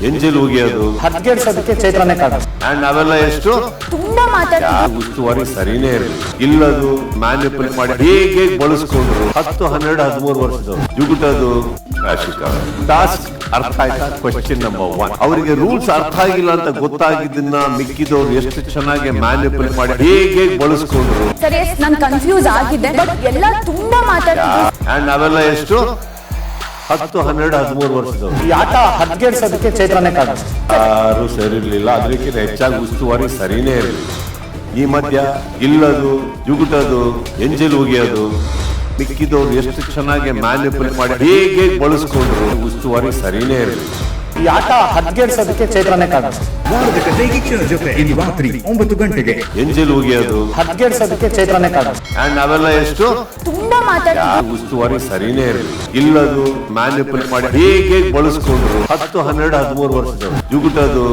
ಎಂಜಲ್ ಹೋಗಿಯೋದು ಹದ್ಗೆಡ್ಸೋದಕ್ಕೆ ಚೈತ್ರನೇ ಕಾರಣ. ಅಂಡ್ ಅವೆಲ್ಲ ಎಷ್ಟು ತುಂಬಾ ಮಾತಾಡ್ತಿದ್ರು. ಉಸ್ತುವಾರಿ ಸರಿನೇ ಇರಲಿ ಇಲ್ಲದು ಮ್ಯಾನಿಪುಲೇಟ್ ಮಾಡಿ ಹೇಗೆ ಬಳಸ್ಕೊಂಡ್ರು 10, 12, 13 ವರ್ಷದವರು ಜುಗುಟದು ಟಾಸ್ಕ್ ಅರ್ಥ ಆಯ್ತಾ? Question number 1. ಅವರಿಗೆ ರೂಲ್ಸ್ ಅರ್ಥ ಆಗಿಲ್ಲ ಅಂತ ಗೊತ್ತಾಗಿದ್ದನ್ನ ಮಿಕ್ಕಿದವ್ರು ಎಷ್ಟು ಚೆನ್ನಾಗಿ ಮ್ಯಾನಿಪುಲೇಟ್ ಮಾಡಿ ಹೇಗೆ ಬಳಸ್ಕೊಂಡ್ರು. ಸರಿ, ನಾನ್ ಕನ್ಫ್ಯೂಸ್ ಆಗಿದೆ, ಬಟ್ ಎಲ್ಲ ತುಂಬಾ ಮಾತಾಡ್ತಿದ್ರು. ಅಂಡ್ ಅವೆಲ್ಲ ಎಷ್ಟು 10, 12, 13 ವರ್ಷದವರು. ಈ ಆಟ ಹದ್ಗೆಡ್ಸೋದಕ್ಕೆ ಚೈತ್ರನೇ ಕಾರಣ. ಯಾರು ಸರಿ ಇರ್ಲಿಲ್ಲ, ಅದಕ್ಕಿಂತ ಹೆಚ್ಚಾಗಿ ಉಸ್ತುವಾರಿ ಸರಿನೇ ಇರಲಿ. ಈ ಮಧ್ಯ ಇಲ್ಲದು ಜುಗುಟದು ಎಂಜಲ್ ಹೋಗಿಯೋದು ಮಿಕ್ಕಿದವ್ರು ಎಷ್ಟು ಚೆನ್ನಾಗಿ ಮ್ಯಾನಿಪುಲೇಟ್ ಮಾಡಿ ಹೇಗೆ ಬಳಸ್ಕೊಂಡ್ರು. ಉಸ್ತುವಾರಿ ಸರಿನೇ ಇರಲಿ. ಈ ಆಟ ಹದ್ಗೆಡ್ಸೋದಕ್ಕೆ ಚೈತ್ರನೇ ಕಾರಣ. ವಾರದ ಕಥೆಗೆ ಕ್ಷಣ ಜೊತೆ ಇಂದು ರಾತ್ರಿ 9 ಗಂಟೆಗೆ. ಎಂಜಲ್ ಹೋಗಿಯೋದು ಹದ್ಗೆಡ್ಸೋದಕ್ಕೆ ಚೈತ್ರನೇ ಕಾರಣ. ಅಂಡ್ ಅವೆಲ್ಲ ಎಷ್ಟು ತುಂಬಾ ಮಾತಾಡ್ತಿದ್ರು. ಉಸ್ತುವಾರಿ ಸರಿನೇ ಇರಲಿ ಇಲ್ಲದು ಮ್ಯಾನಿಪುಲೇಟ್ ಮಾಡಿ ಹೇಗೆ ಬಳಸ್ಕೊಂಡ್ರು. 10, 12, 13 ವರ್ಷದವರು ಜುಗುಟದು